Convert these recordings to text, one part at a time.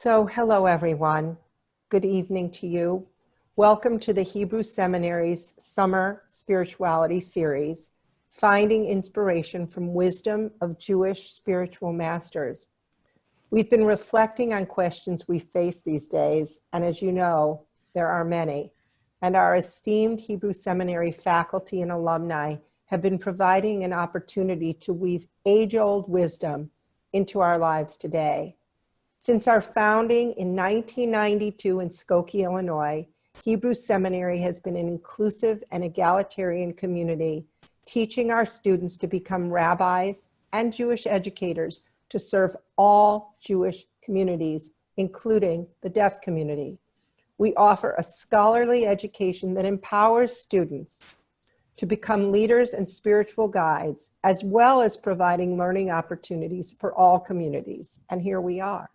So, hello everyone. Good evening to you. Welcome to the Hebrew Seminary's Summer Spirituality Series, Finding Inspiration from Wisdom of Jewish Spiritual Masters. We've been reflecting on questions we face these days, and as you know, there are many. And our esteemed Hebrew Seminary faculty and alumni have been providing an opportunity to weave age-old wisdom into our lives today. Since our founding in 1992 in Skokie, Illinois, Hebrew Seminary has been an inclusive and egalitarian community, teaching our students to become rabbis and Jewish educators to serve all Jewish communities, including the deaf community. We offer a scholarly education that empowers students to become leaders and spiritual guides, as well as providing learning opportunities for all communities. And here we are.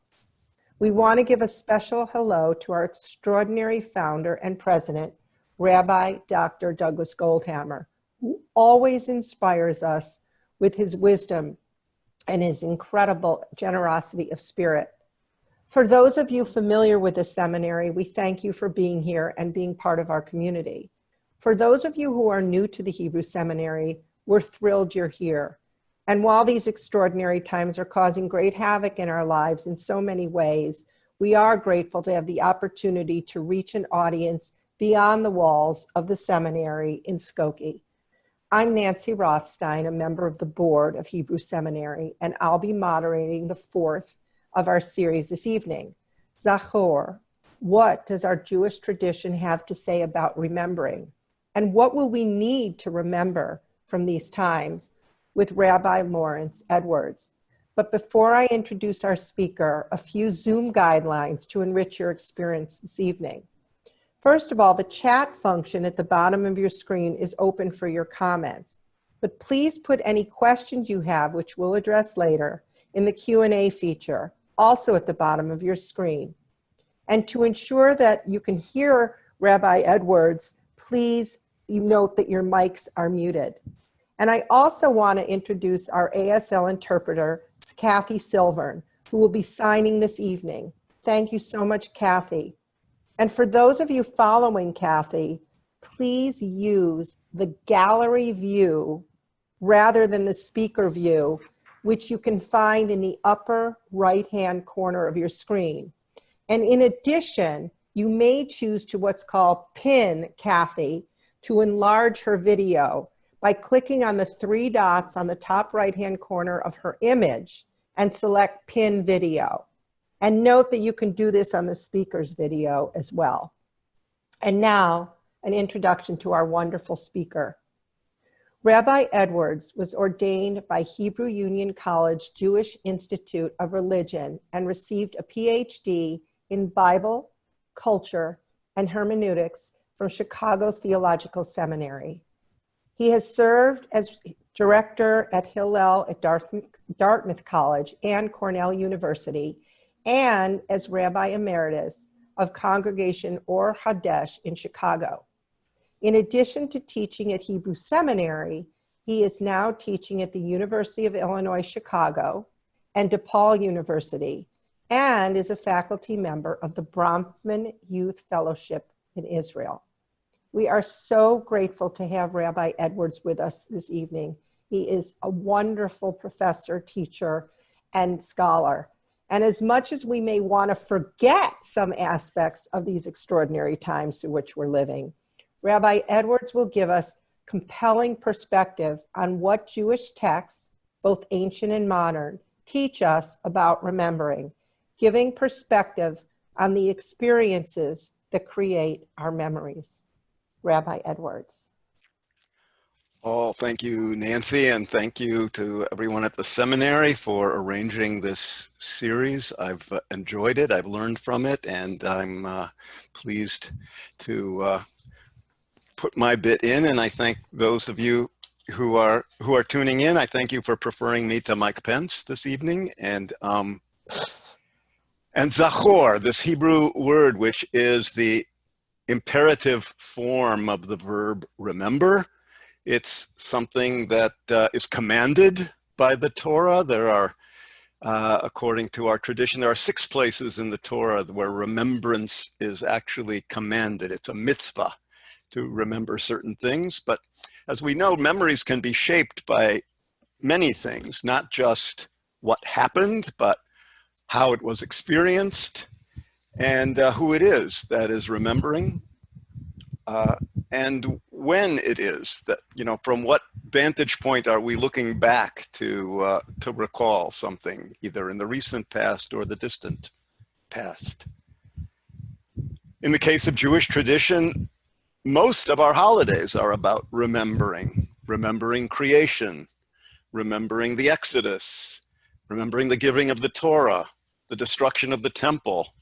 We want to give a special hello to our extraordinary founder and president, Rabbi Dr. Douglas Goldhammer, who always inspires us with his wisdom and his incredible generosity of spirit. For those of you familiar with the seminary, we thank you for being here and being part of our community. For those of you who are new to the Hebrew Seminary, we're thrilled you're here. And while these extraordinary times are causing great havoc in our lives in so many ways, we are grateful to have the opportunity to reach an audience beyond the walls of the seminary in Skokie. I'm Nancy Rothstein, a member of the board of Hebrew Seminary, and I'll be moderating the fourth of our series this evening. Zakhor, what does our Jewish tradition have to say about remembering? And what will we need to remember from these times? With Rabbi Laurence Edwards. But before I introduce our speaker, a few Zoom guidelines to enrich your experience this evening. First of all, the chat function at the bottom of your screen is open for your comments, but please put any questions you have, which we'll address later, in the Q&A feature, also at the bottom of your screen. And to ensure that you can hear Rabbi Edwards, please note that your mics are muted. And I also want to introduce our ASL interpreter, Kathy Silvern, who will be signing this evening. Thank you so much, Kathy. And for those of you following Kathy, please use the gallery view rather than the speaker view, which you can find in the upper right-hand corner of your screen. And in addition, you may choose to what's called pin Kathy to enlarge her video by clicking on the three dots on the top right-hand corner of her image and select Pin Video. And note that you can do this on the speaker's video as well. And now, an introduction to our wonderful speaker. Rabbi Edwards was ordained by Hebrew Union College Jewish Institute of Religion and received a PhD in Bible, Culture, and Hermeneutics from Chicago Theological Seminary. He has served as director at Hillel at Dartmouth College and Cornell University, and as Rabbi Emeritus of Congregation Or Hadesh in Chicago. In addition to teaching at Hebrew Seminary, he is now teaching at the University of Illinois, Chicago, and DePaul University, and is a faculty member of the Brahman Youth Fellowship in Israel. We are so grateful to have Rabbi Edwards with us this evening. He is a wonderful professor, teacher, and scholar. And as much as we may want to forget some aspects of these extraordinary times through which we're living, Rabbi Edwards will give us compelling perspective on what Jewish texts, both ancient and modern, teach us about remembering, giving perspective on the experiences that create our memories. Rabbi Edwards. Oh, thank you, Nancy, and thank you to everyone at the seminary for arranging this series. I've enjoyed it, I've learned from it, and I'm pleased to put my bit in, and I thank those of you who are tuning in. I thank you for preferring me to Mike Pence this evening, and Zakhor, this Hebrew word, which is the imperative form of the verb remember. It's something that is commanded by the Torah. There are According to our tradition, there are 6 places in the Torah where remembrance is actually commanded. It's a mitzvah to remember certain things. But as we know, memories can be shaped by many things, not just what happened, but how it was experienced and who it is that is remembering. And when it is that, from what vantage point are we looking back to recall something, either in the recent past or the distant past. In the case of Jewish tradition, most of our holidays are about remembering creation, remembering the Exodus, remembering the giving of the Torah, the destruction of the temple,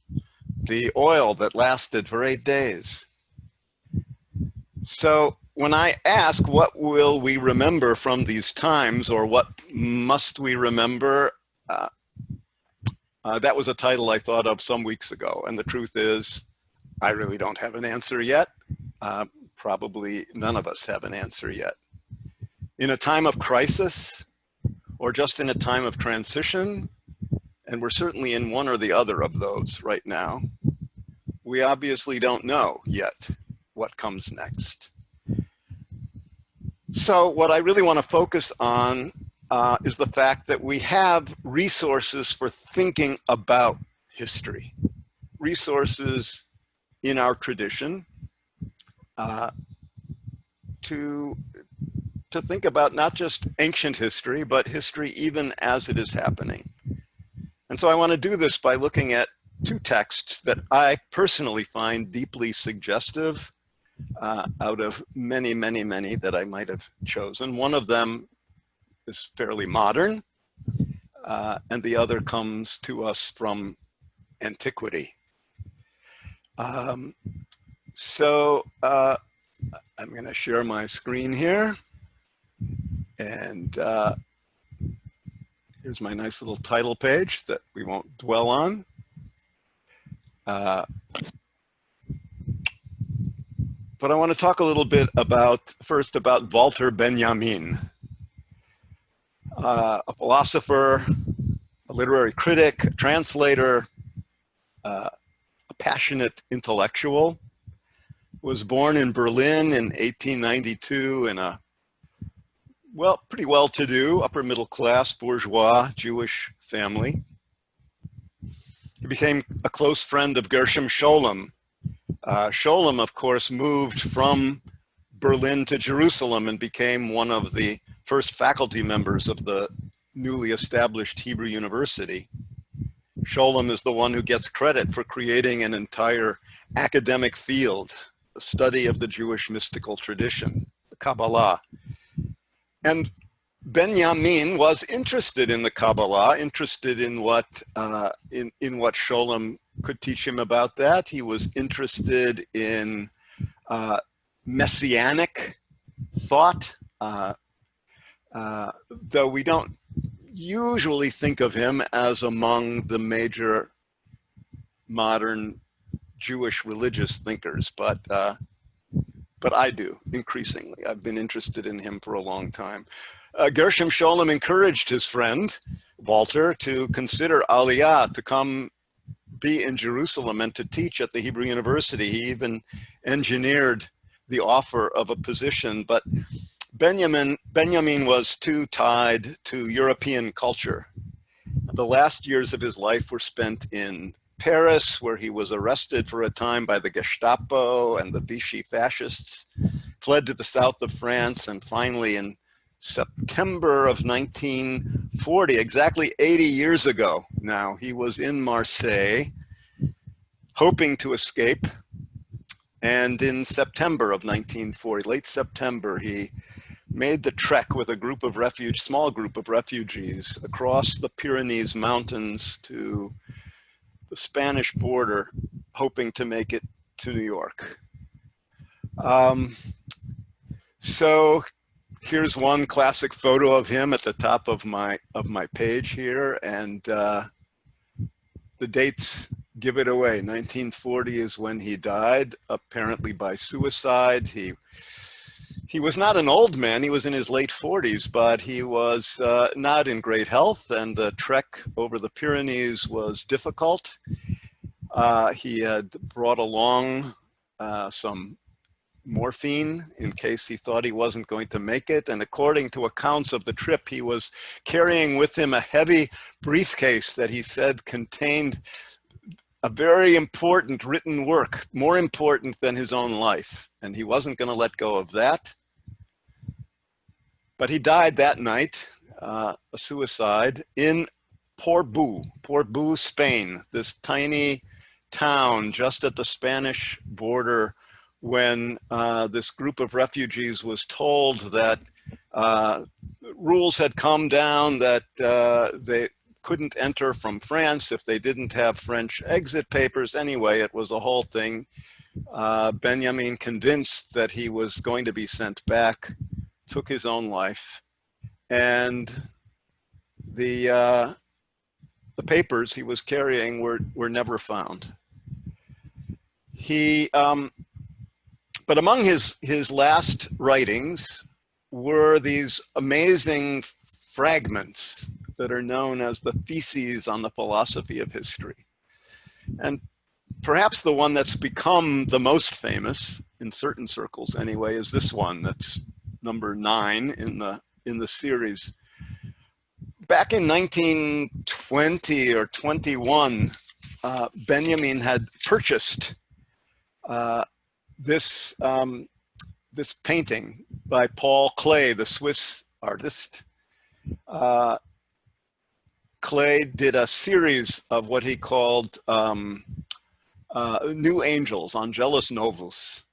the oil that lasted for 8 days. So when I ask what will we remember from these times, or what must we remember, that was a title I thought of some weeks ago. And the truth is, I really don't have an answer yet. Probably none of us have an answer yet. In a time of crisis, or just in a time of transition, and we're certainly in one or the other of those right now, we obviously don't know yet what comes next. So what I really want to focus on is the fact that we have resources for thinking about history, resources in our tradition to think about not just ancient history, but history even as it is happening. And so I want to do this by looking at 2 texts that I personally find deeply suggestive out of many, many, many that I might have chosen. One of them is fairly modern, and the other comes to us from antiquity. So I'm going to share my screen here, and here's my nice little title page that we won't dwell on. But I want to talk a little bit first about Walter Benjamin, a philosopher, a literary critic, a translator, a passionate intellectual. Was born in Berlin in 1892 in a pretty well-to-do, upper middle class, bourgeois Jewish family. He became a close friend of Gershom Scholem. Scholem, of course, moved from Berlin to Jerusalem and became one of the first faculty members of the newly established Hebrew University. Scholem is the one who gets credit for creating an entire academic field, the study of the Jewish mystical tradition, the Kabbalah. And Benjamin was interested in the Kabbalah, interested in what Scholem could teach him about that. He was interested in messianic thought, though we don't usually think of him as among the major modern Jewish religious thinkers, but I do increasingly. I've been interested in him for a long time. Gershom Scholem encouraged his friend Walter to consider Aliyah, to come be in Jerusalem and to teach at the Hebrew University. He even engineered the offer of a position, but Benjamin was too tied to European culture. The last years of his life were spent in Paris, where he was arrested for a time by the Gestapo and the Vichy fascists, fled to the south of France, and finally in September of 1940, exactly 80 years ago now, he was in Marseille, hoping to escape. And in September of 1940, late September, he made the trek with a small group of refugees across the Pyrenees Mountains to the Spanish border, hoping to make it to New York. So here's one classic photo of him at the top of my page here, and the dates give it away. 1940 is when he died, apparently by suicide. He He was not an old man. He was in his late 40s, but he was not in great health, and the trek over the Pyrenees was difficult. He had brought along some morphine in case he thought he wasn't going to make it. And according to accounts of the trip, he was carrying with him a heavy briefcase that he said contained a very important written work, more important than his own life. And he wasn't going to let go of that. But he died that night, a suicide, in Portbou, Spain, this tiny town just at the Spanish border, when this group of refugees was told that rules had come down that they couldn't enter from France if they didn't have French exit papers. Anyway, it was a whole thing. Benjamin, convinced that he was going to be sent back, took his own life, and the papers he was carrying were never found. But among his last writings were these amazing fragments that are known as the theses on the philosophy of history. And perhaps the one that's become the most famous, in certain circles anyway, is this one that's number 9 in the series. Back in 1920 or 21, Benjamin had purchased this painting by Paul Klee, the Swiss artist. Klee did a series of what he called new angels, Angelus Novus.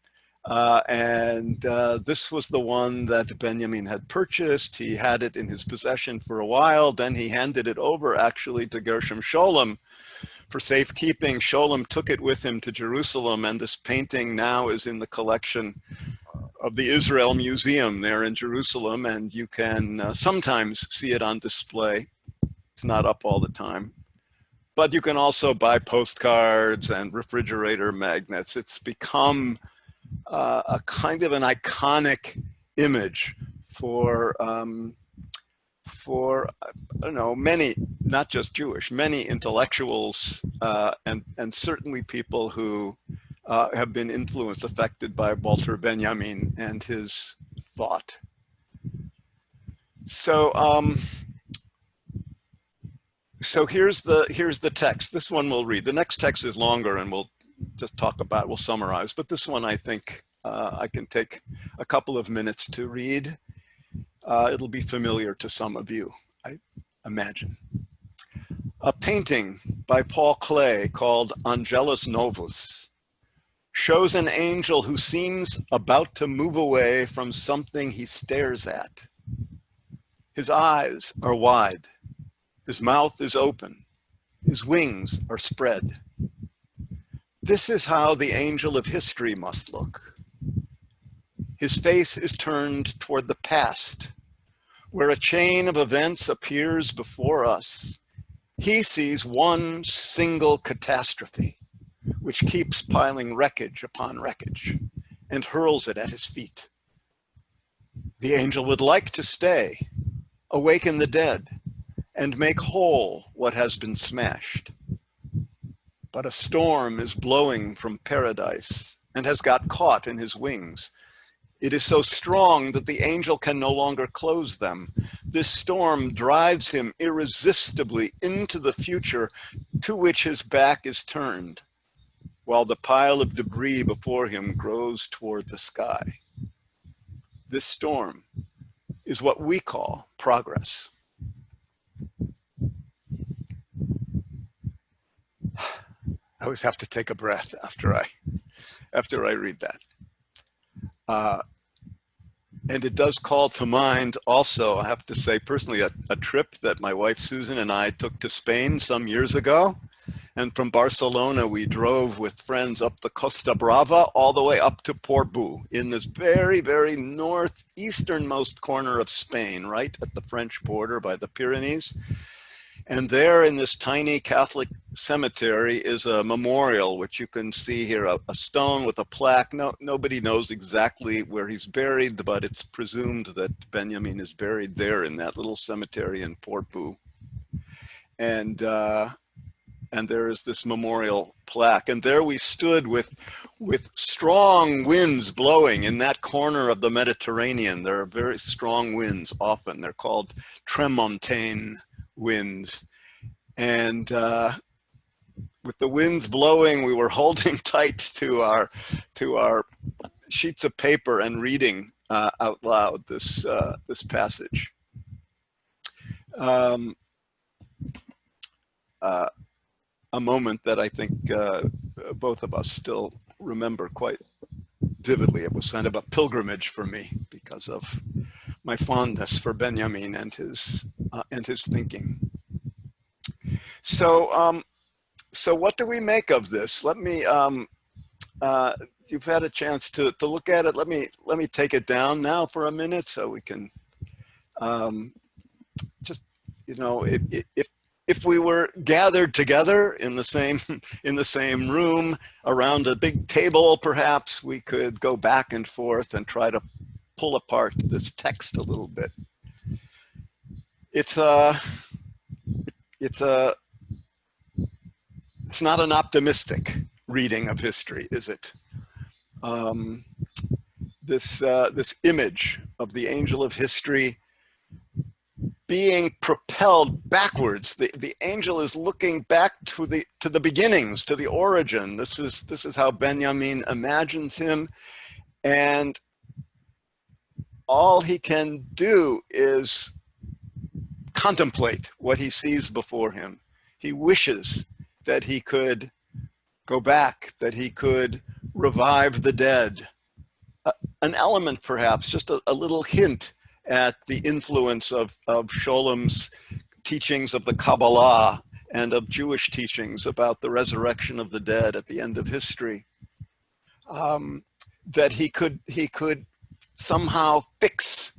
This was the one that Benjamin had purchased. He had it in his possession for a while. Then he handed it over actually to Gershom Scholem for safekeeping. Scholem took it with him to Jerusalem, and this painting now is in the collection of the Israel Museum there in Jerusalem, and you can sometimes see it on display. It's not up all the time. But you can also buy postcards and refrigerator magnets. It's become a kind of an iconic image for I don't know, many, not just Jewish, many intellectuals and certainly people who have been influenced, affected by Walter Benjamin and his thought. So here's the text. This one we'll read. The next text is longer, and we'll just we'll summarize. But this one, I think I can take a couple of minutes to read. It'll be familiar to some of you, I imagine. A painting by Paul Klee called Angelus Novus shows an angel who seems about to move away from something he stares at. His eyes are wide. His mouth is open. His wings are spread. This is how the angel of history must look. His face is turned toward the past, where a chain of events appears before us. He sees one single catastrophe, which keeps piling wreckage upon wreckage and hurls it at his feet. The angel would like to stay, awaken the dead, and make whole what has been smashed. But a storm is blowing from paradise and has got caught in his wings. It is so strong that the angel can no longer close them. This storm drives him irresistibly into the future to which his back is turned, while the pile of debris before him grows toward the sky. This storm is what we call progress. I always have to take a breath after I read that. And it does call to mind also, I have to say personally, a trip that my wife Susan and I took to Spain some years ago. And from Barcelona, we drove with friends up the Costa Brava all the way up to Portbou in this very, very northeasternmost corner of Spain, right at the French border by the Pyrenees. And there in this tiny Catholic cemetery is a memorial, which you can see here, a stone with a plaque. Nobody knows exactly where he's buried, but it's presumed that Benjamin is buried there in that little cemetery in Portbou. And there is this memorial plaque. And there we stood with strong winds blowing in that corner of the Mediterranean. There are very strong winds often. They're called tramontane winds. And with the winds blowing, we were holding tight to our sheets of paper and reading out loud this passage. A moment that I think both of us still remember quite vividly. It was kind of a pilgrimage for me because of my fondness for Benjamin and his thinking. So what do we make of this? Let me. You've had a chance to look at it. Let me take it down now for a minute so we can just, if we were gathered together in the same room around a big table, perhaps we could go back and forth and try to pull apart this text a little bit. It's not an optimistic reading of history, is it? This image of the angel of history being propelled backwards. The angel is looking back to the beginnings, to the origin. This is how Benjamin imagines him, and all he can do is contemplate what he sees before him. He wishes that he could go back, that he could revive the dead. An element, perhaps, just a little hint at the influence of Sholom's teachings of the Kabbalah and of Jewish teachings about the resurrection of the dead at the end of history. That he could somehow fix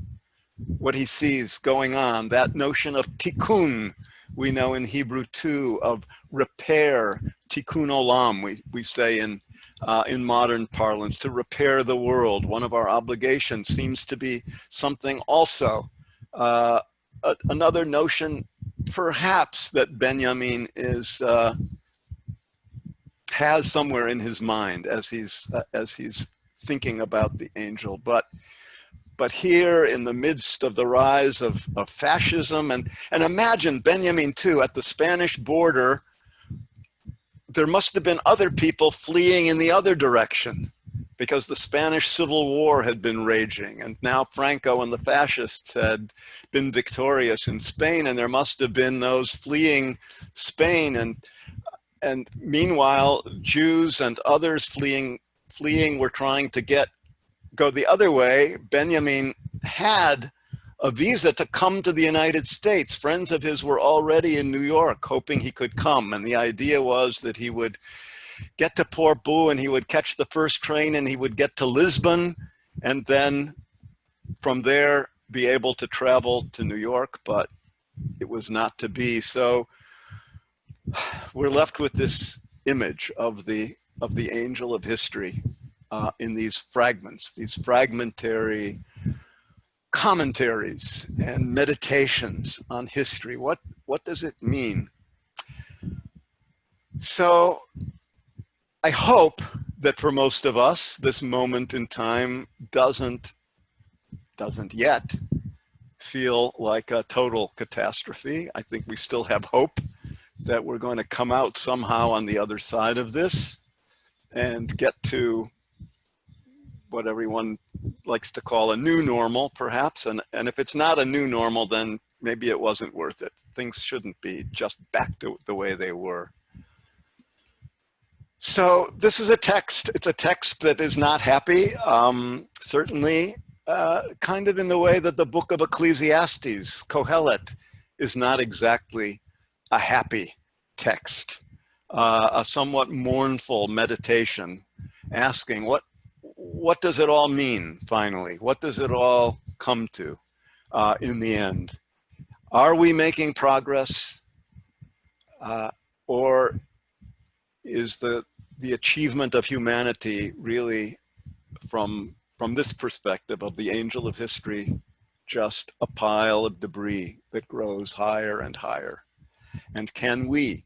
what he sees going on. That notion of tikkun, we know in Hebrew too, of repair, tikkun olam, we say in modern parlance, to repair the world. One of our obligations seems to be something also. Another notion, perhaps, that Benjamin has somewhere in his mind as he's thinking about the angel. But here, in the midst of the rise of fascism, and imagine Benjamin too at the Spanish border. There must have been other people fleeing in the other direction because the Spanish Civil War had been raging, and now Franco and the fascists had been victorious in Spain, and there must have been those fleeing Spain, and meanwhile Jews and others fleeing were trying to go the other way. Benjamin had a visa to come to the United States. Friends of his were already in New York hoping he could come. And the idea was that he would get to Portbou and he would catch the first train and he would get to Lisbon and then from there be able to travel to New York, but it was not to be. So we're left with this image of the angel of history in these fragments, these fragmentary commentaries and meditations on history. What does it mean? So I hope that for most of us, this moment in time doesn't yet feel like a total catastrophe. I think we still have hope that we're going to come out somehow on the other side of this and get to what everyone likes to call a new normal, perhaps. And if it's not a new normal, then maybe it wasn't worth it. Things shouldn't be just back to the way they were. So this is a text. It's a text that is not happy, certainly kind of in the way that the book of Ecclesiastes, Kohelet, is not exactly a happy text, a somewhat mournful meditation, asking what does it all mean, finally? What does it all come to in the end? Are we making progress? Or is the achievement of humanity really, from this perspective of the angel of history, just a pile of debris that grows higher and higher? And can we,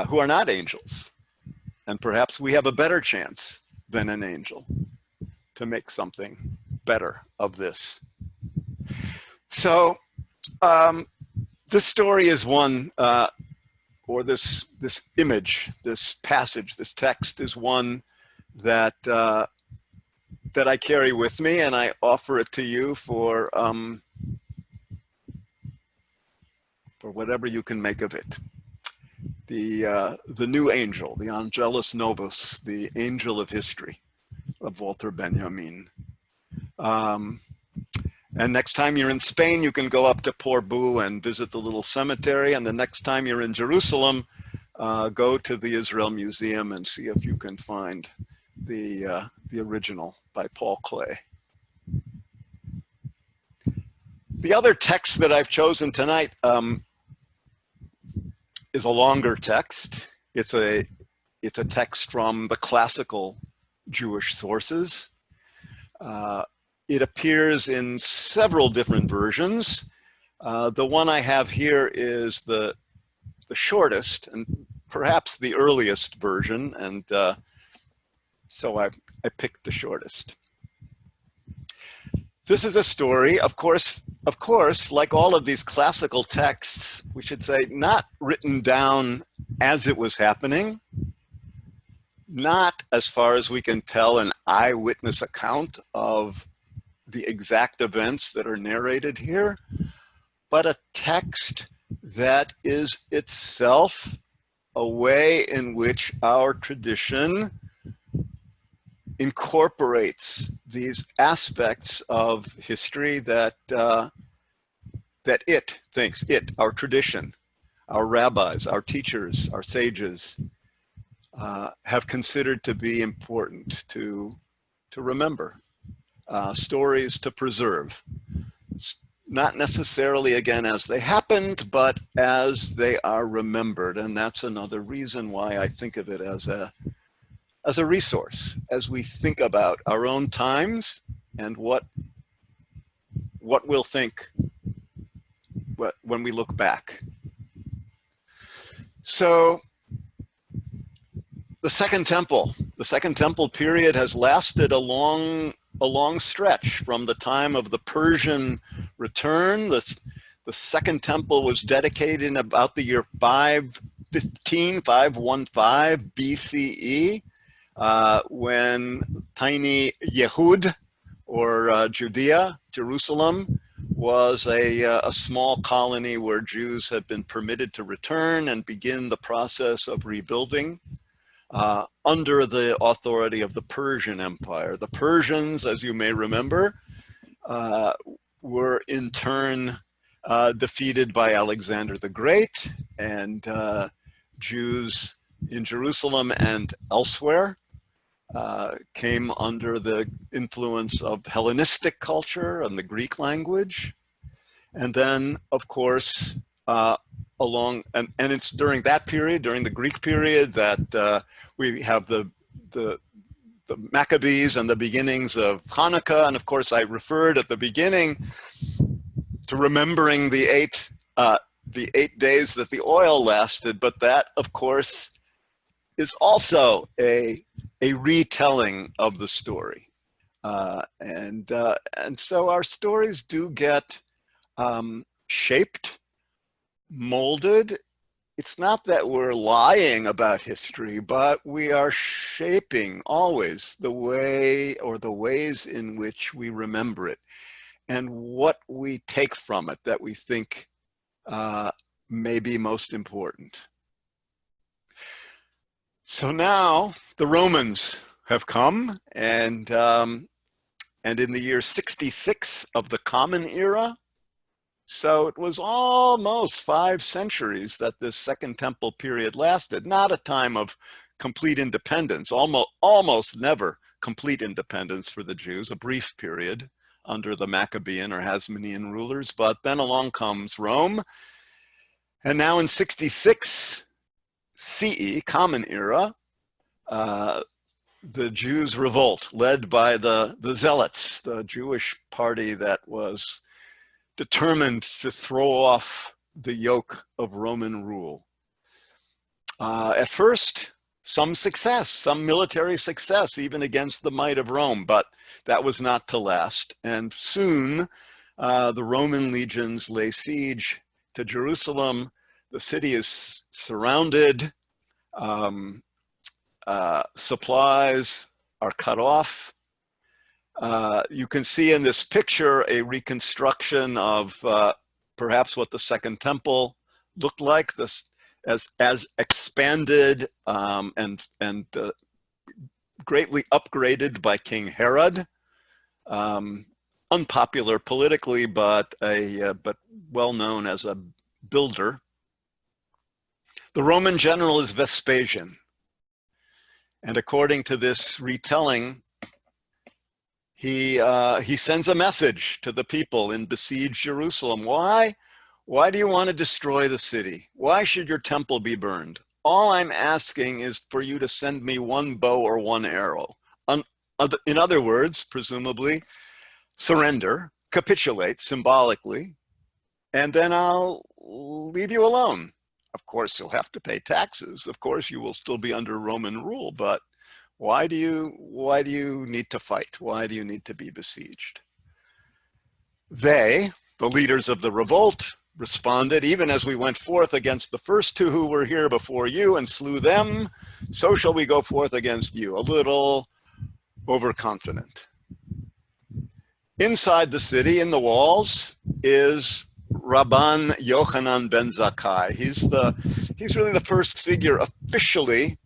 who are not angels, and perhaps we have a better chance than an angel to make something better of this? So this story is one, or this image, this passage, this text is one that that I carry with me, and I offer it to you for whatever you can make of it. The new angel, the Angelus Novus, the angel of history, of Walter Benjamin. And next time you're in Spain, you can go up to Portbou and visit the little cemetery. And the next time you're in Jerusalem, go to the Israel Museum and see if you can find the original by Paul Klee. The other text that I've chosen tonight is a longer text. It's a text from the classical Jewish sources. It appears in several different versions. The one I have here is the shortest and perhaps the earliest version, and so I picked the shortest. This is a story, of course, like all of these classical texts, we should say, not written down as it was happening, not, as far as we can tell, an eyewitness account of the exact events that are narrated here, but a text that is itself a way in which our tradition incorporates these aspects of history that it thinks, our tradition, our rabbis, our teachers, our sages, have considered to be important to remember. Stories to preserve, not necessarily again as they happened, but as they are remembered. And that's another reason why I think of it as a resource as we think about our own times and what we'll think when we look back. So the Second Temple period has lasted a long stretch from the time of the Persian return. The Second Temple was dedicated in about the year 515 BCE, when tiny Yehud, or Judea, Jerusalem, was a small colony where Jews had been permitted to return and begin the process of rebuilding under the authority of the Persian Empire. The Persians, as you may remember, were in turn defeated by Alexander the Great, and Jews in Jerusalem and elsewhere came under the influence of Hellenistic culture and the Greek language. And then, of course, and it's during that period, during the Greek period, that we have the Maccabees and the beginnings of Hanukkah. And of course, I referred at the beginning to remembering the eight days that the oil lasted, but that, of course, is also a retelling of the story. And so our stories do get shaped, molded. It's not that we're lying about history, but we are shaping always the way or the ways in which we remember it and what we take from it that we think may be most important. So now the Romans have come, and in the year 66 of the Common Era, so it was almost 5 centuries that this Second Temple period lasted. Not a time of complete independence, almost never complete independence for the Jews, a brief period under the Maccabean or Hasmonean rulers, but then along comes Rome, And now in 66 CE, Common Era, the Jews Revolt, led by the Zealots, the Jewish party that was determined to throw off the yoke of Roman rule. At first, some success, some military success, even against the might of Rome, but that was not to last. And soon, the Roman legions lay siege to Jerusalem. The city is surrounded. Supplies are cut off. You can see in this picture a reconstruction of perhaps what the Second Temple looked like, this as expanded and greatly upgraded by King Herod. Unpopular politically, but well known as a builder. The Roman general is Vespasian. And according to this retelling, he sends a message to the people in besieged Jerusalem. Why? Why do you want to destroy the city? Why should your temple be burned? All I'm asking is for you to send me one bow or one arrow. In other words, presumably, surrender, capitulate symbolically, and then I'll leave you alone. Of course, you'll have to pay taxes. Of course, you will still be under Roman rule, but why do you need to fight? Why do you need to be besieged? They, the leaders of the revolt, responded, even as we went forth against the first two who were here before you and slew them, so shall we go forth against you. A little overconfident. Inside the city, in the walls, is Rabban Yochanan ben Zakkai. He's really the first figure officially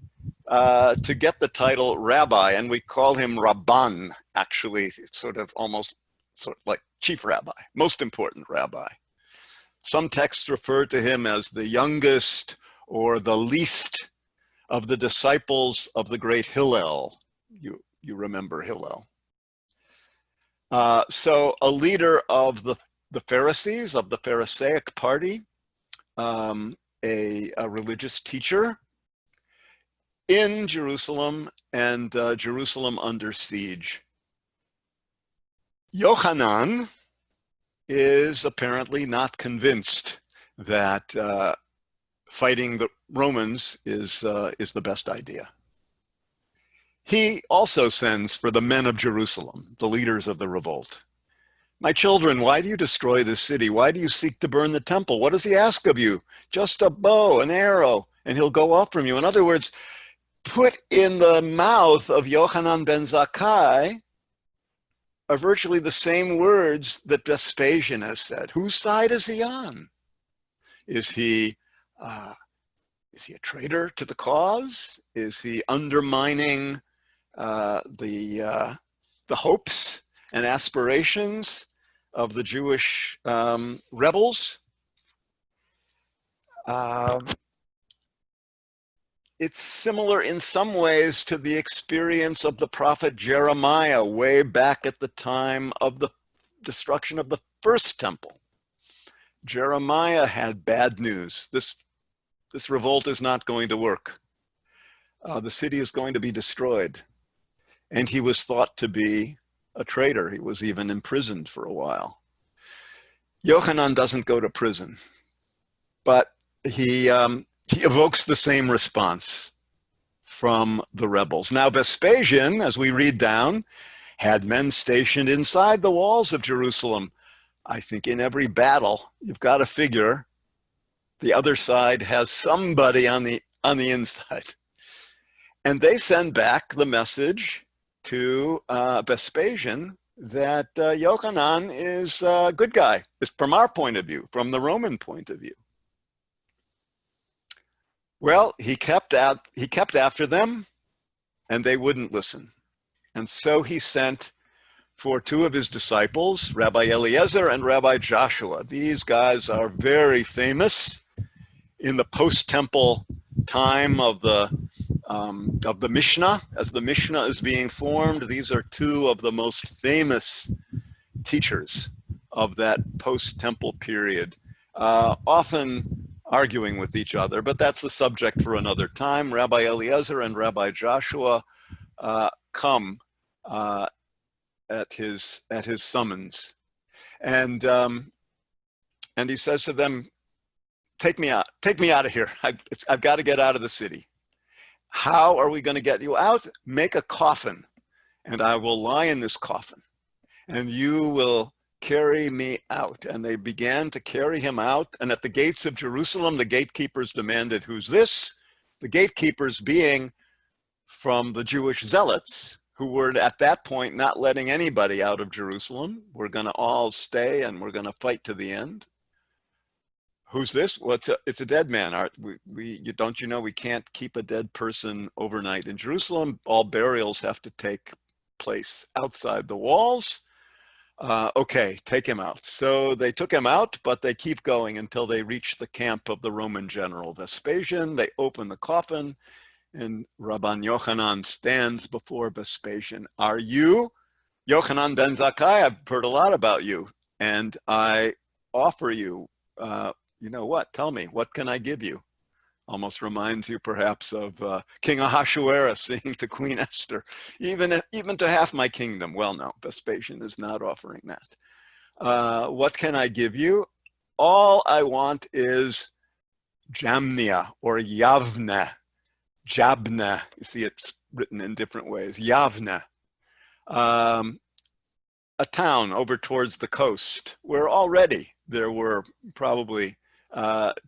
to get the title rabbi, and we call him Rabban, actually, sort of like chief rabbi, most important rabbi. Some texts refer to him as the youngest or the least of the disciples of the great Hillel. You remember Hillel. So a leader of the Pharisees, of the Pharisaic party, a religious teacher in Jerusalem, and Jerusalem under siege. Yochanan is apparently not convinced that fighting the Romans is the best idea. He also sends for the men of Jerusalem, the leaders of the revolt. My children, why do you destroy this city? Why do you seek to burn the temple? What does he ask of you? Just a bow, an arrow, and he'll go off from you. In other words, put in the mouth of Yochanan ben Zakkai are virtually the same words that Vespasian has said. Whose side is he on? Is he a traitor to the cause? Is he undermining the hopes and aspirations of the Jewish rebels? It's similar in some ways to the experience of the prophet Jeremiah way back at the time of the destruction of the first temple. Jeremiah had bad news. This revolt is not going to work. The city is going to be destroyed. And he was thought to be a traitor. He was even imprisoned for a while. Yochanan doesn't go to prison, but he evokes the same response from the rebels. Now, Vespasian, as we read down, had men stationed inside the walls of Jerusalem. I think in every battle, you've got to figure the other side has somebody on the inside. And they send back the message to Vespasian that Yochanan is a good guy, from our point of view, from the Roman point of view. Well, he kept after them, and they wouldn't listen. And so he sent for two of his disciples, Rabbi Eliezer and Rabbi Joshua. These guys are very famous in the post-temple time of the Mishnah. As the Mishnah is being formed, these are two of the most famous teachers of that post-temple period. Often arguing with each other, but that's the subject for another time. Rabbi Eliezer and Rabbi Joshua come at his summons, and he says to them, take me out of here. I've got to get out of the city. How are we going to get you out? Make a coffin, and I will lie in this coffin, and you will carry me out. And they began to carry him out. And at the gates of Jerusalem, the gatekeepers demanded, who's this? The gatekeepers being from the Jewish zealots, who were at that point not letting anybody out of Jerusalem. We're going to all stay and we're going to fight to the end. Who's this? Well, it's a dead man. Don't you know we can't keep a dead person overnight in Jerusalem? All burials have to take place outside the walls. Okay, take him out. So they took him out, but they keep going until they reach the camp of the Roman general Vespasian. They open the coffin, and Rabban Yochanan stands before Vespasian. Are you Yochanan ben Zakkai? I've heard a lot about you, and I offer you, you know what? Tell me, what can I give you? Almost reminds you perhaps of King Ahasuerus saying to Queen Esther, even to half my kingdom. Well, no, Vespasian is not offering that. What can I give you? All I want is Jamnia or Yavne. Jabna, you see it's written in different ways. Yavne, a town over towards the coast where already there were probably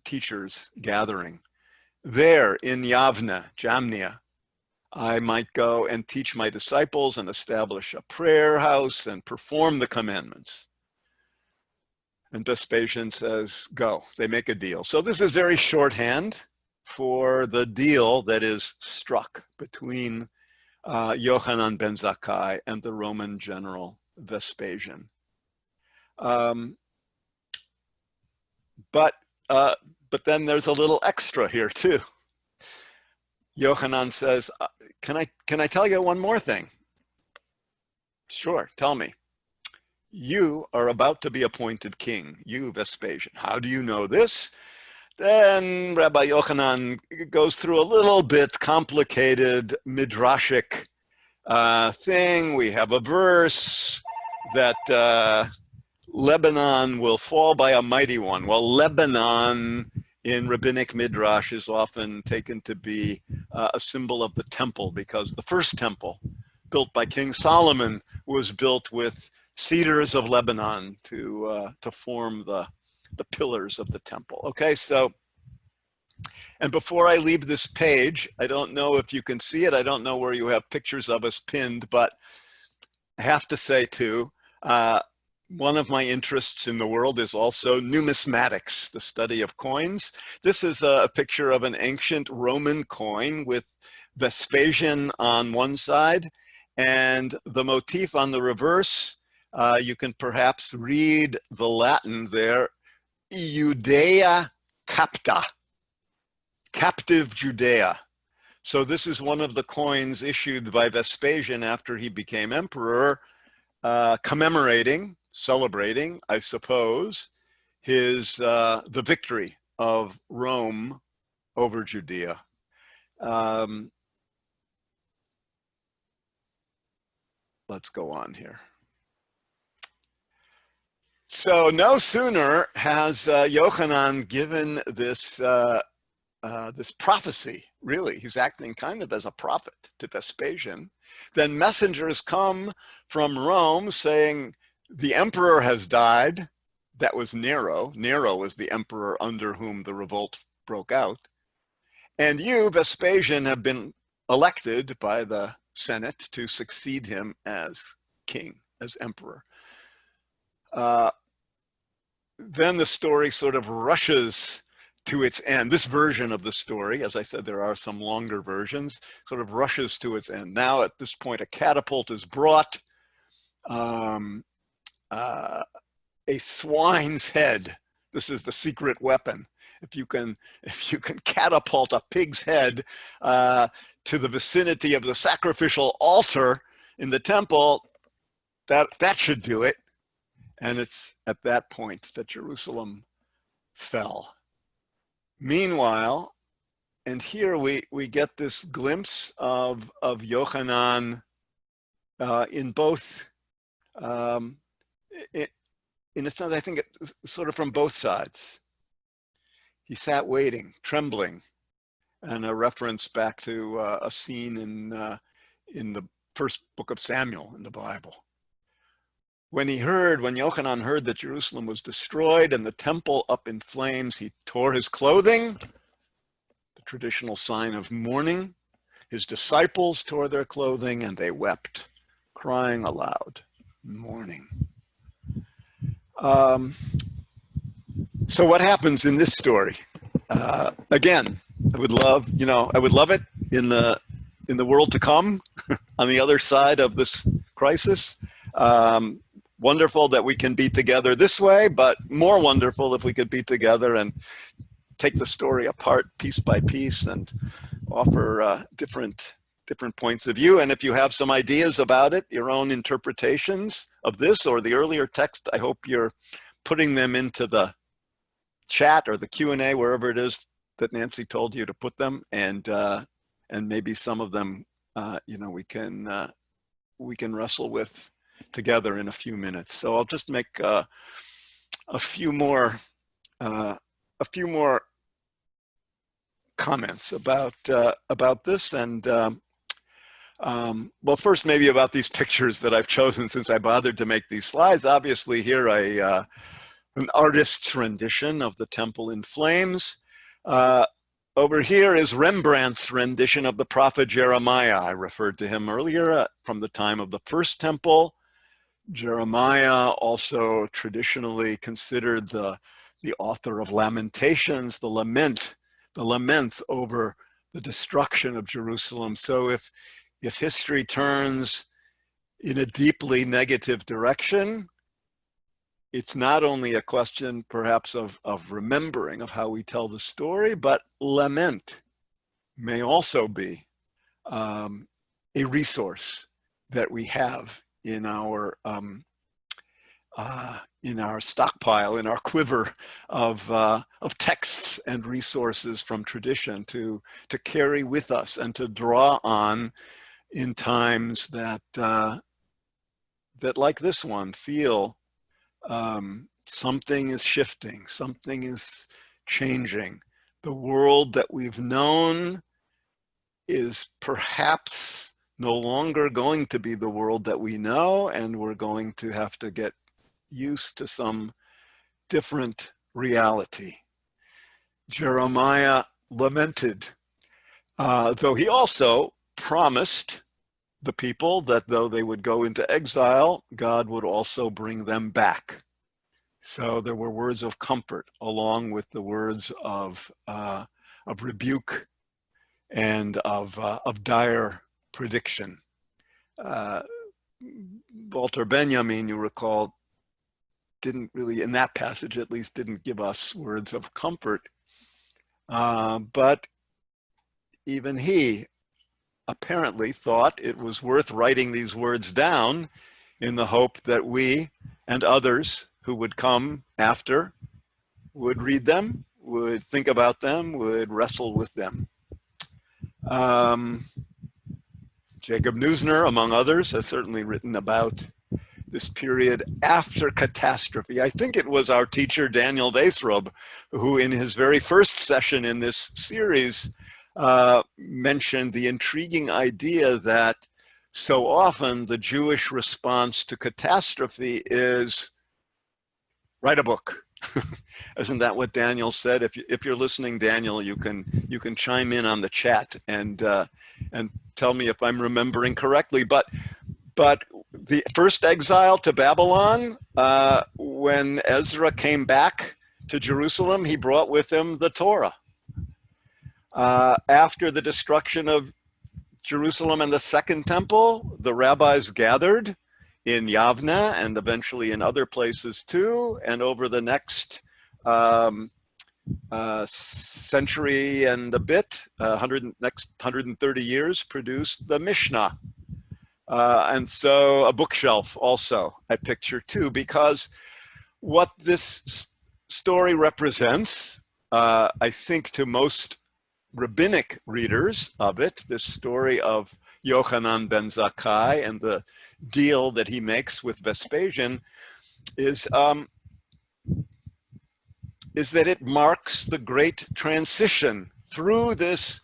teachers gathering. There in Yavne, Jamnia, I might go and teach my disciples and establish a prayer house and perform the commandments. And Vespasian says, go. They make a deal. So this is very shorthand for the deal that is struck between Yochanan ben Zakkai and the Roman general Vespasian. But then there's a little extra here too. Yochanan says, can I tell you one more thing? Sure, tell me. You are about to be appointed king, you Vespasian. How do you know this? Then Rabbi Yochanan goes through a little bit complicated midrashic thing. We have a verse that Lebanon will fall by a mighty one. Well, Lebanon in rabbinic midrash is often taken to be a symbol of the temple, because the first temple built by King Solomon was built with cedars of Lebanon to form the pillars of the temple. Okay, so, and before I leave this page, I don't know if you can see it. I don't know where you have pictures of us pinned, but I have to say too, one of my interests in the world is also numismatics, the study of coins. This is a picture of an ancient Roman coin with Vespasian on one side and the motif on the reverse. You can perhaps read the Latin there, Judea capta, captive Judea. So this is one of the coins issued by Vespasian after he became emperor, commemorating, celebrating, I suppose, his the victory of Rome over Judea. Let's go on here. So no sooner has Yochanan given this this prophecy, really, he's acting kind of as a prophet to Vespasian, then messengers come from Rome saying, the emperor has died. That was Nero. Nero was the emperor under whom the revolt broke out. And you, Vespasian, have been elected by the Senate to succeed him as king, as emperor. Then the story sort of rushes to its end. This version of the story, as I said, there are some longer versions, sort of rushes to its end. Now at this point, a catapult is brought, a swine's head. This is the secret weapon. If you can catapult a pig's head to the vicinity of the sacrificial altar in the temple, that should do it. And it's at that point that Jerusalem fell. Meanwhile, and here we get this glimpse of Yochanan in both, in a sense, I think sort of from both sides. He sat waiting, trembling, and a reference back to a scene in the first book of Samuel in the Bible. When Yochanan heard that Jerusalem was destroyed and the temple up in flames, he tore his clothing, the traditional sign of mourning. His disciples tore their clothing and they wept, crying aloud, mourning. So what happens in this story? Again, I would love it in the world to come, on the other side of this crisis. Wonderful that we can be together this way, but more wonderful if we could be together and take the story apart piece by piece and offer different points of view. And if you have some ideas about it, your own interpretations of this or the earlier text, I hope you're putting them into the chat or the Q&A, wherever it is that Nancy told you to put them, and maybe some of them, we can wrestle with together in a few minutes. So I'll just make a few more comments about this, and well, first maybe about these pictures that I've chosen since I bothered to make these slides. Obviously here an artist's rendition of the temple in flames. Over here is Rembrandt's rendition of the prophet Jeremiah. I referred to him earlier from the time of the first temple. Jeremiah, also traditionally considered the author of Lamentations, the laments over the destruction of Jerusalem. So if history turns in a deeply negative direction, it's not only a question perhaps of remembering of how we tell the story, but lament may also be a resource that we have in our stockpile, in our quiver of texts and resources from tradition to carry with us and to draw on in times that like this one feel something is shifting, something is changing. The world that we've known is perhaps no longer going to be the world that we know, and we're going to have to get used to some different reality. Jeremiah lamented, though he also promised the people that though they would go into exile, God would also bring them back. So there were words of comfort along with the words of rebuke and of dire prediction. Walter Benjamin, you recall, didn't really, in that passage at least, didn't give us words of comfort. But even he apparently thought it was worth writing these words down in the hope that we and others who would come after would read them, would think about them, would wrestle with them. Jacob Neusner, among others, has certainly written about this period after catastrophe. I think it was our teacher, Daniel Weisrob, who in his very first session in this series mentioned the intriguing idea that so often the Jewish response to catastrophe is write a book. Isn't that what Daniel said? If you're listening, Daniel, you can chime in on the chat and tell me if I'm remembering correctly. But the first exile to Babylon, when Ezra came back to Jerusalem, he brought with him the Torah. After the destruction of Jerusalem and the Second Temple, the rabbis gathered in Yavne and eventually in other places too, and over the next century and a bit, next 130 years, produced the Mishnah. And so a bookshelf also I picture too, because what this story represents I think to most rabbinic readers of it, this story of Yochanan ben Zakkai and the deal that he makes with Vespasian is that it marks the great transition through this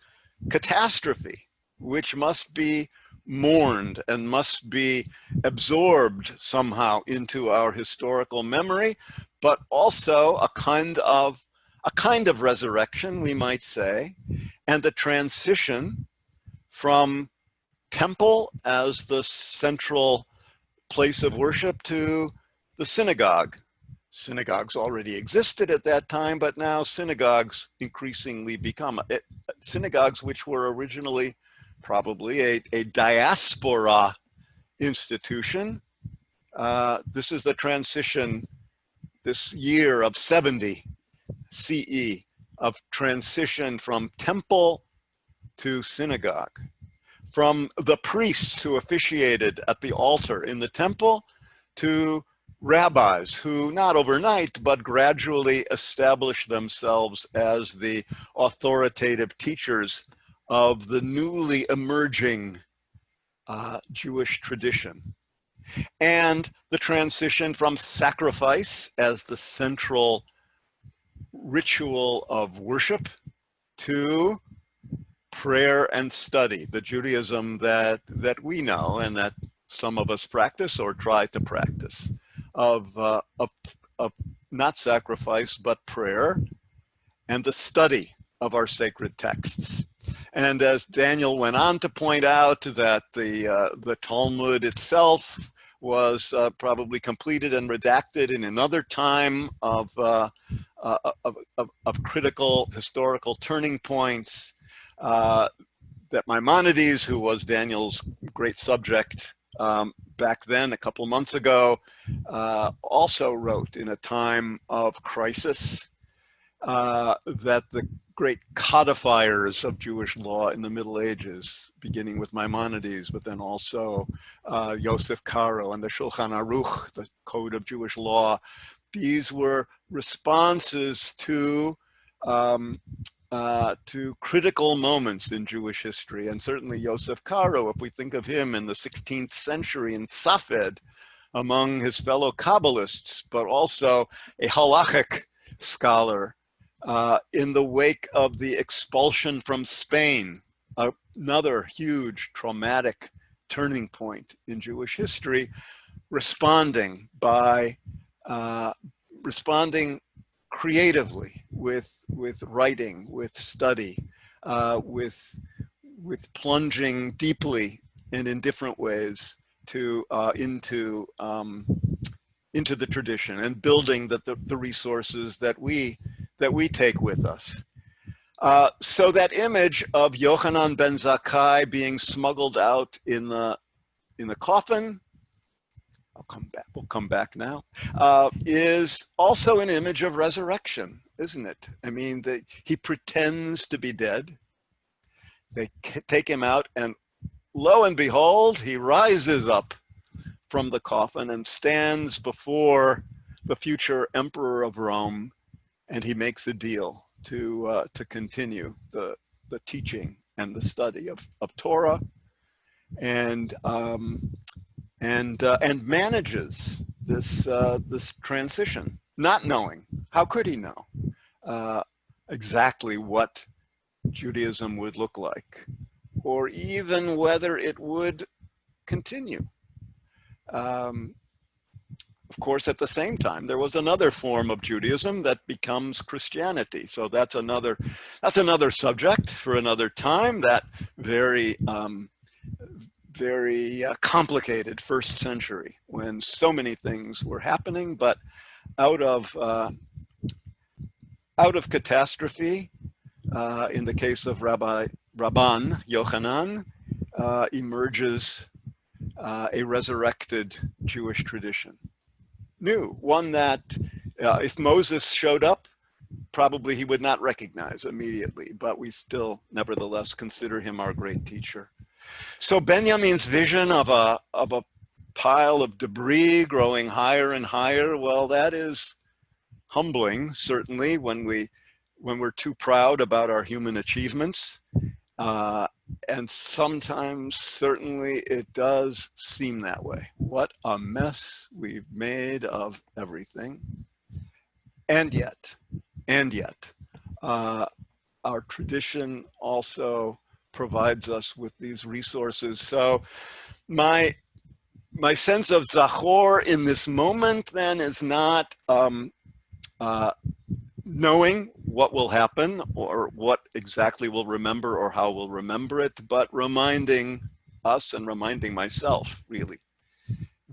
catastrophe, which must be mourned and must be absorbed somehow into our historical memory, but also a kind of resurrection, we might say, and the transition from temple as the central place of worship to the synagogue. Synagogues already existed at that time, but now synagogues increasingly become synagogues which were originally probably a diaspora institution. This is the transition, this year of 70 CE, of transition from temple to synagogue, from the priests who officiated at the altar in the temple to rabbis who, not overnight, but gradually established themselves as the authoritative teachers of the newly emerging Jewish tradition. And the transition from sacrifice as the central ritual of worship to prayer and study, the Judaism that we know and that some of us practice or try to practice, of not sacrifice, but prayer and the study of our sacred texts. And as Daniel went on to point out, that the Talmud itself was probably completed and redacted in another time of critical historical turning points, that Maimonides, who was Daniel's great subject back then, a couple of months ago, also wrote in a time of crisis, that the great codifiers of Jewish law in the Middle Ages, beginning with Maimonides, but then also Yosef Karo and the Shulchan Aruch, the Code of Jewish Law, these were responses to critical moments in Jewish history. And certainly Yosef Karo, if we think of him in the 16th century in Safed, among his fellow Kabbalists, but also a halachic scholar, in the wake of the expulsion from Spain, another huge traumatic turning point in Jewish history, responding creatively with writing, with study, with plunging deeply and in different ways into the tradition and building the resources that we take with us. So that image of Yochanan ben Zakkai being smuggled out in the coffin, we'll come back now, is also an image of resurrection, isn't it? I mean, he pretends to be dead. They take him out, and lo and behold, he rises up from the coffin and stands before the future emperor of Rome, and he makes a deal to continue the teaching and the study of Torah, and manages this transition, not knowing. How could he know exactly what Judaism would look like, or even whether it would continue? Of course, at the same time, there was another form of Judaism that becomes Christianity. So that's another subject for another time. That very complicated first century, when so many things were happening, but out of catastrophe, in the case of Rabban Yochanan, emerges a resurrected Jewish tradition. New, one that if Moses showed up, probably he would not recognize immediately, but we still nevertheless consider him our great teacher. So Benjamin's vision of a pile of debris growing higher and higher, well, that is humbling, certainly, when we when we're too proud about our human achievements. And sometimes, certainly, it does seem that way. What a mess we've made of everything. And yet, our tradition also provides us with these resources. So my sense of Zakhor in this moment then is not knowing what will happen or what exactly we'll remember or how we'll remember it, but reminding us and reminding myself, really,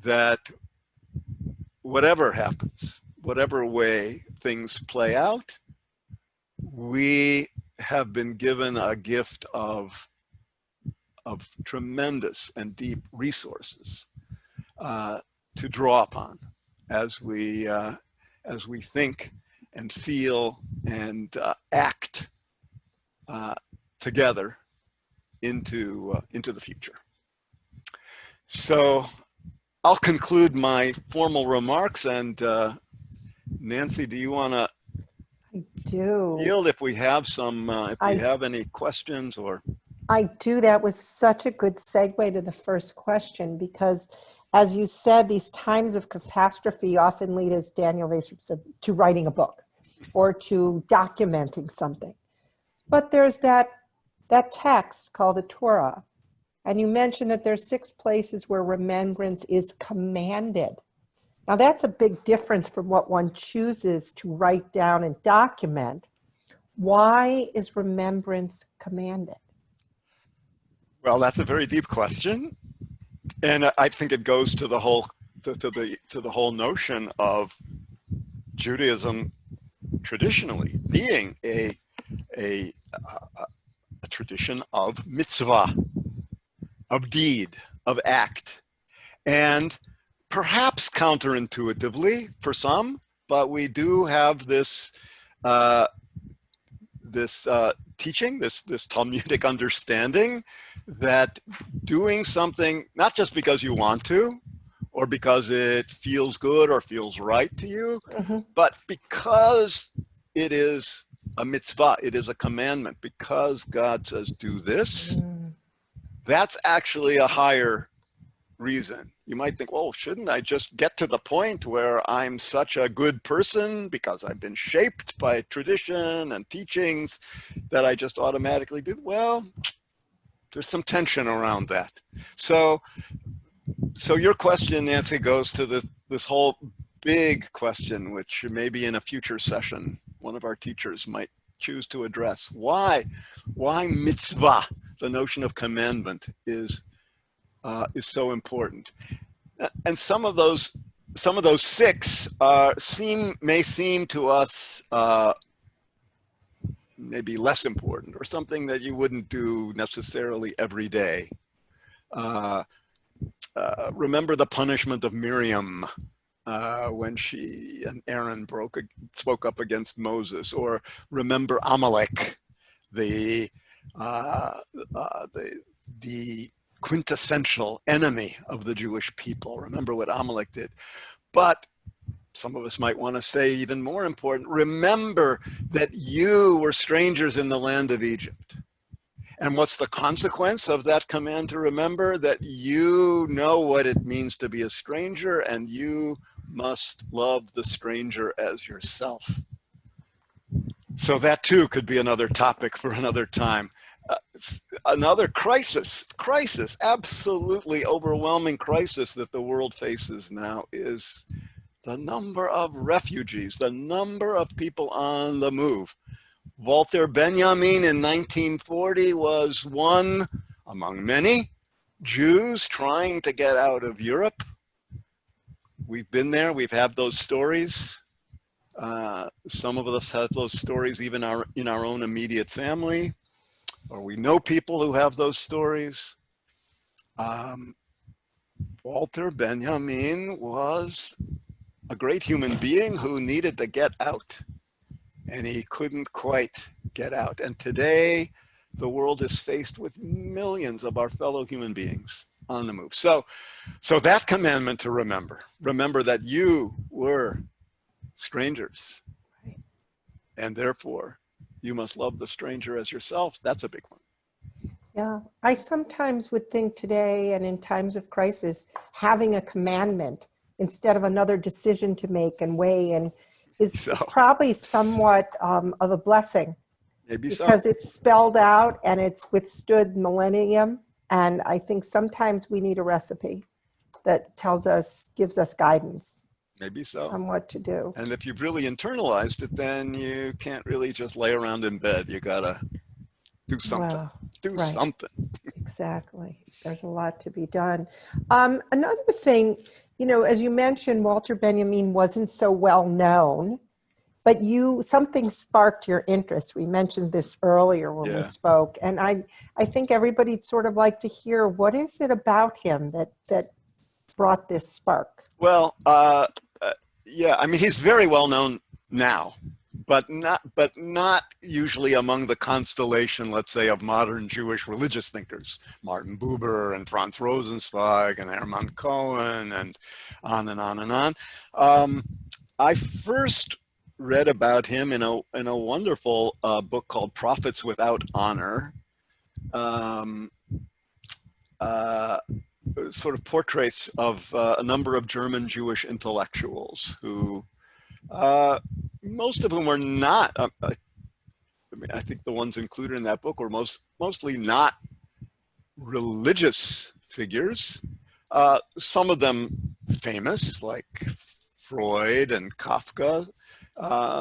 that whatever happens, whatever way things play out, we have been given a gift of tremendous and deep resources to draw upon as we think and feel and act together into the future. So I'll conclude my formal remarks, and Nancy, do you want to yield if we have some, if we have any questions or? I do. That was such a good segue to the first question, because as you said, these times of catastrophe often lead, as Daniel Vastrup said, to writing a book or to documenting something. But there's that text called the Torah. And you mentioned that there's 6 places where remembrance is commanded. Now that's a big difference from what one chooses to write down and document. Why is remembrance commanded? Well, that's a very deep question. And I think it goes to the whole to the whole notion of Judaism traditionally being a tradition of mitzvah, of deed, of act, and perhaps counterintuitively for some, but we do have this teaching, this Talmudic understanding that doing something, not just because you want to, or because it feels good or feels right to you, but because it is a mitzvah, it is a commandment, because God says do this, that's actually a higher reason. You might think, well, shouldn't I just get to the point where I'm such a good person because I've been shaped by tradition and teachings that I just automatically do? Well, there's some tension around that. So your question, Nancy, goes to this whole big question, which maybe in a future session, one of our teachers might choose to address. Why mitzvah, the notion of commandment, is so important. And some of those 6 may seem to us maybe less important, or something that you wouldn't do necessarily every day. Remember the punishment of Miriam when she and Aaron spoke up against Moses, or remember Amalek, the quintessential enemy of the Jewish people. Remember what Amalek did. But some of us might want to say, even more important, remember that you were strangers in the land of Egypt. And what's the consequence of that command to remember? That you know what it means to be a stranger, and you must love the stranger as yourself. So that too could be another topic for another time. Another crisis, absolutely overwhelming crisis that the world faces now is the number of refugees, the number of people on the move. Walter Benjamin in 1940 was one among many Jews trying to get out of Europe. We've been there, we've had those stories. Some of us have those stories even in our own immediate family, or we know people who have those stories. Walter Benjamin was a great human being who needed to get out, and he couldn't quite get out. And today, the world is faced with millions of our fellow human beings on the move. So that commandment to remember that you were strangers, and therefore you must love the stranger as yourself. That's a big one. Yeah, I sometimes would think today and in times of crisis, having a commandment instead of another decision to make and weigh and is So probably somewhat of a blessing maybe so. because it's spelled out and it's withstood millennium. And I think sometimes we need a recipe that tells us, gives us guidance Maybe so. on what to do. And if you've really internalized it, then you can't really just lay around in bed. You gotta do something. Wow, Do right. something. Exactly. There's a lot to be done. Another thing, as you mentioned, Walter Benjamin wasn't so well known, but something sparked your interest. We mentioned this earlier when we Yeah. spoke, and I think everybody'd sort of like to hear, what is it about him that brought this spark? Well, yeah. I mean, he's very well known now, but not usually among the constellation, let's say, of modern Jewish religious thinkers, Martin Buber and Franz Rosenzweig and Hermann Cohen and on and on and on. I first read about him in a wonderful book called Prophets Without Honor. Sort of portraits of a number of German Jewish intellectuals who most of whom were not, I think the ones included in that book were mostly not religious figures. Some of them famous, like Freud and Kafka.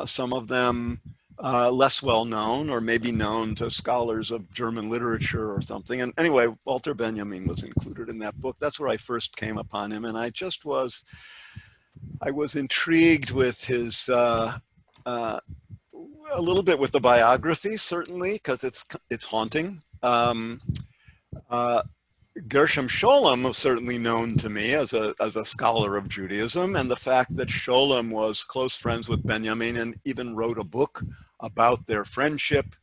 Some of them less well known, or maybe known to scholars of German literature or something. And anyway, Walter Benjamin was included in that book. That's where I first came upon him. And I was intrigued with his, a little bit with the biography, certainly, because it's haunting. Gershom Scholem was certainly known to me as a scholar of Judaism, and the fact that Scholem was close friends with Benjamin and even wrote a book about their friendship.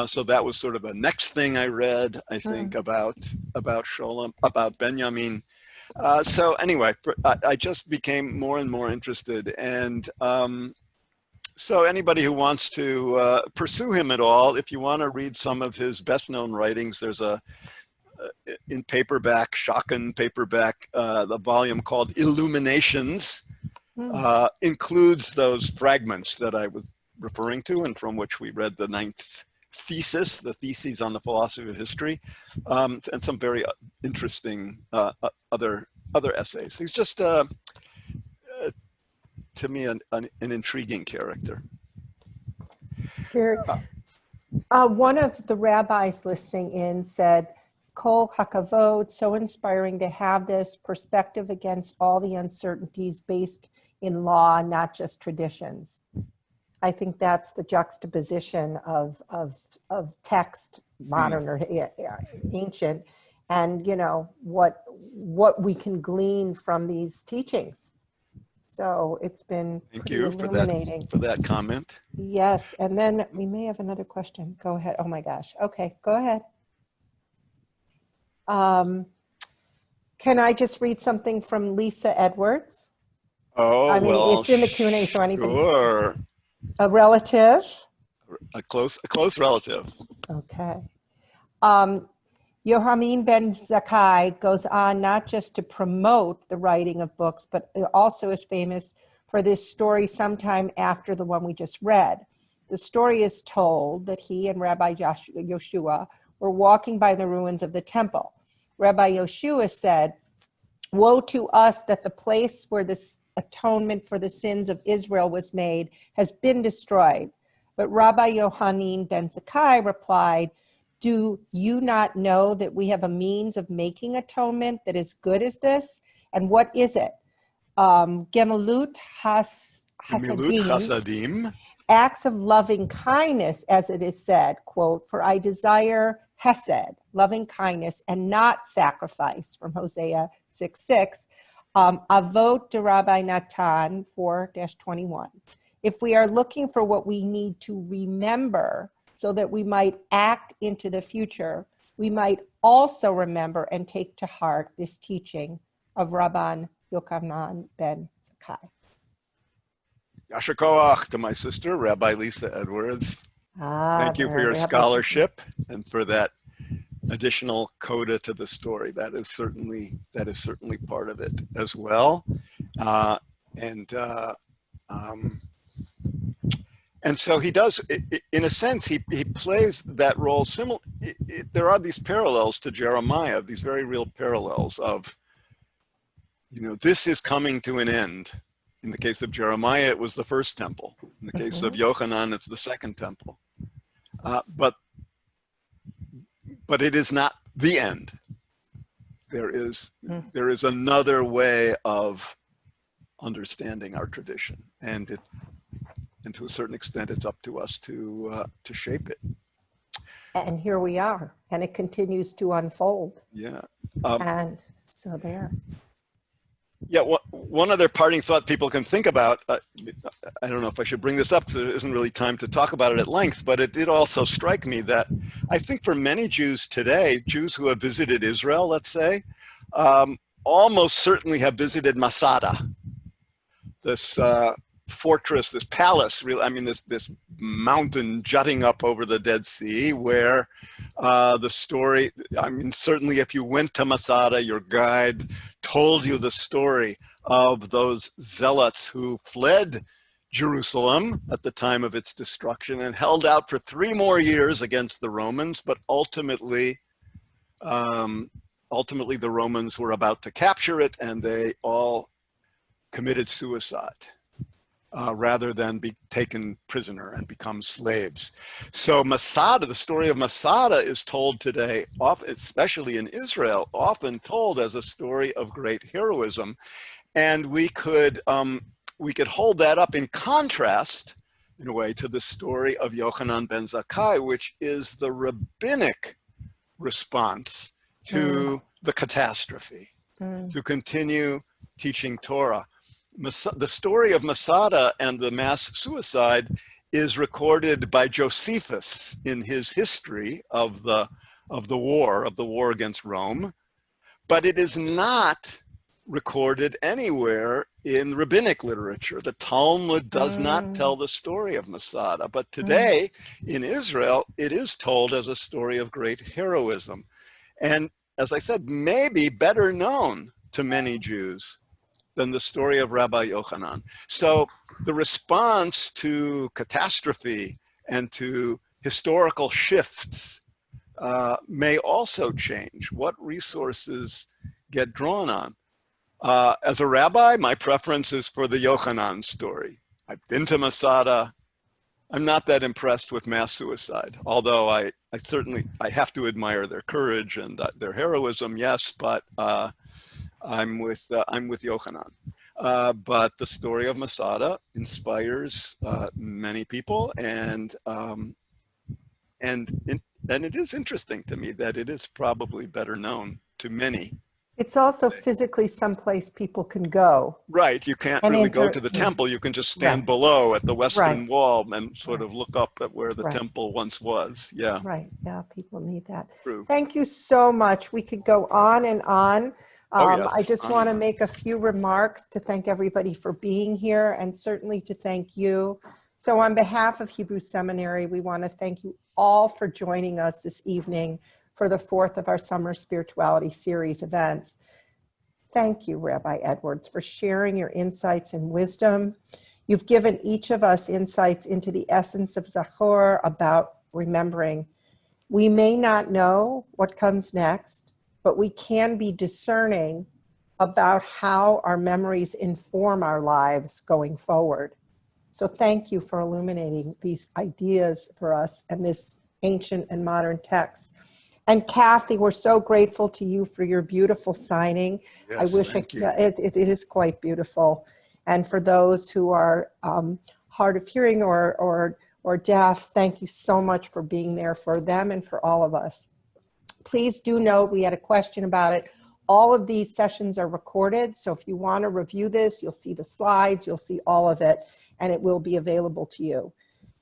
So that was sort of the next thing I read, I think, about Scholem, about Benjamin. So anyway, I just became more and more interested, and so anybody who wants to pursue him at all, if you want to read some of his best-known writings, there's in paperback, Schocken paperback, the volume called Illuminations, includes those fragments that I was referring to and from which we read the ninth thesis, the theses on the philosophy of history, and some very interesting other essays. He's just, to me, an intriguing character. One of the rabbis listening in said, Kol hakavod, so inspiring to have this perspective against all the uncertainties based in law, not just traditions. I think that's the juxtaposition of text, modern or ancient, and what we can glean from these teachings. So it's been Thank you illuminating. for that comment. Yes, and then we may have another question. Go ahead. Oh my gosh. Okay, go ahead. Can I just read something from Lisa Edwards? Oh, I mean, well, it's in the Q&A, so anybody. Sure. A relative? A close relative. Okay. Yohamin ben Zakkai goes on not just to promote the writing of books, but also is famous for this story sometime after the one we just read. The story is told that he and Rabbi Yoshua were walking by the ruins of the temple. Rabbi Yoshua said, "Woe to us that the place where the atonement for the sins of Israel was made has been destroyed." But Rabbi Yohanan ben Zakkai replied, "Do you not know that we have a means of making atonement that is good as this? And what is it? Gemilut Chasadim. Acts of loving kindness, as it is said, quote, for I desire hesed, loving kindness, and not sacrifice, from Hosea 6:6, Avot de Rabbi Natan 4-21. If we are looking for what we need to remember so that we might act into the future, we might also remember and take to heart this teaching of Rabban Yochanan ben Zakkai." Yasher Koach to my sister, Rabbi Lisa Edwards. Ah, Thank you there for are your rabbis. scholarship and for that additional coda to the story. That is certainly part of it as well. Uh, and um, and so he does, in a sense, he plays that role. There are these parallels to Jeremiah, these very real parallels of, this is coming to an end. In the case of Jeremiah, it was the first temple. In the case of Yochanan, it's the second temple. But it is not the end. There is another way of understanding our tradition, and to a certain extent, it's up to us to shape it. And here we are, and it continues to unfold. Yeah. And so there. Yeah. One other parting thought people can think about. I don't know if I should bring this up because there isn't really time to talk about it at length, but it did also strike me that I think for many Jews today, Jews who have visited Israel, let's say, almost certainly have visited Masada, this fortress, this palace, really, I mean, this mountain jutting up over the Dead Sea, where the story, I mean, certainly if you went to Masada, your guide told you the story of those zealots who fled Jerusalem at the time of its destruction and held out for 3 more years against the Romans, but ultimately the Romans were about to capture it, and they all committed suicide rather than be taken prisoner and become slaves. So Masada, the story of Masada is told today, often, especially in Israel, often told as a story of great heroism. And we could hold that up in contrast, in a way, to the story of Yochanan ben Zakkai, which is the rabbinic response to the catastrophe, to continue teaching Torah. The story of Masada and the mass suicide is recorded by Josephus in his history of the war against Rome, but it is not recorded anywhere in rabbinic literature. The Talmud does not tell the story of Masada, but today in Israel, it is told as a story of great heroism. And as I said, maybe better known to many Jews than the story of Rabbi Yochanan. So the response to catastrophe and to historical shifts may also change. What resources get drawn on? As a rabbi, my preference is for the Yochanan story. I've been to Masada. I'm not that impressed with mass suicide, although I certainly have to admire their courage and their heroism, yes, but I'm with Yochanan. But the story of Masada inspires many people, and it is interesting to me that it is probably better known to many. It's also physically someplace people can go. Right, you can't really go to the temple. You can just stand below at the western wall and sort of look up at where the temple once was. Yeah. Right. Yeah, people need that. True. Thank you so much. We could go on and on. Yes. I just want to make a few remarks to thank everybody for being here, and certainly to thank you. So on behalf of Hebrew Seminary, we want to thank you all for joining us this evening for the 4th of our Summer Spirituality Series events. Thank you, Rabbi Edwards, for sharing your insights and wisdom. You've given each of us insights into the essence of Zakhor about remembering. We may not know what comes next, but we can be discerning about how our memories inform our lives going forward. So thank you for illuminating these ideas for us and this ancient and modern text. And Kathy, we're so grateful to you for your beautiful signing. Yes, I wish thank you. It is quite beautiful. And for those who are hard of hearing or deaf, thank you so much for being there for them and for all of us. Please do note, we had a question about it. All of these sessions are recorded. So if you want to review this, you'll see the slides, you'll see all of it, and it will be available to you.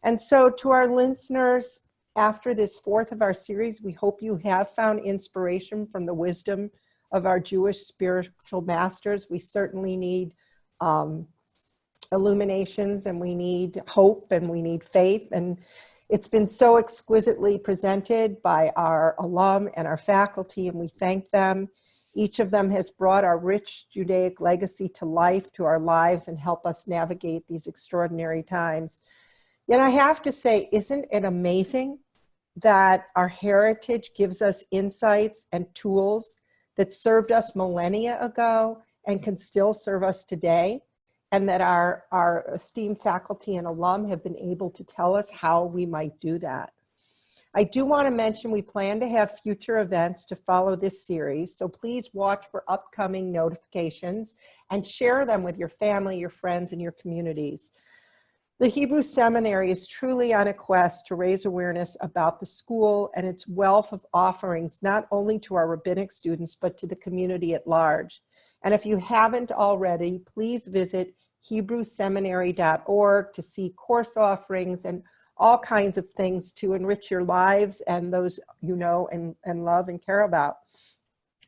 And so to our listeners, after this 4th of our series, we hope you have found inspiration from the wisdom of our Jewish spiritual masters. We certainly need illuminations, and we need hope, and we need faith. And It's been so exquisitely presented by our alum and our faculty, and we thank them. Each of them has brought our rich Judaic legacy to life, to our lives, and help us navigate these extraordinary times. Yet I have to say, isn't it amazing that our heritage gives us insights and tools that served us millennia ago and can still serve us today, and that our esteemed faculty and alum have been able to tell us how we might do that. I do want to mention we plan to have future events to follow this series, so please watch for upcoming notifications and share them with your family, your friends, and your communities. The Hebrew Seminary is truly on a quest to raise awareness about the school and its wealth of offerings, not only to our rabbinic students, but to the community at large. And if you haven't already, please visit HebrewSeminary.org to see course offerings and all kinds of things to enrich your lives and those you know and love and care about.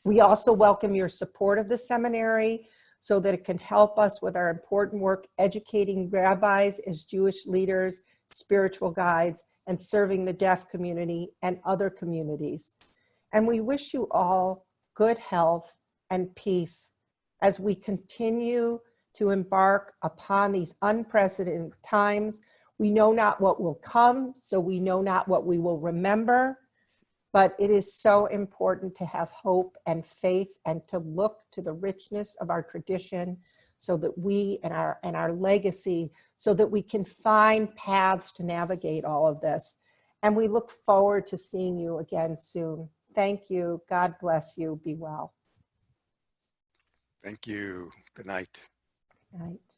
We also welcome your support of the seminary so that it can help us with our important work educating rabbis as Jewish leaders, spiritual guides, and serving the deaf community and other communities. And we wish you all good health and peace as we continue to embark upon these unprecedented times. We know not what will come, so we know not what we will remember, but it is so important to have hope and faith and to look to the richness of our tradition so that we and our legacy, so that we can find paths to navigate all of this. And we look forward to seeing you again soon. Thank you. God bless you. Be well. Thank you. Good night. Good night.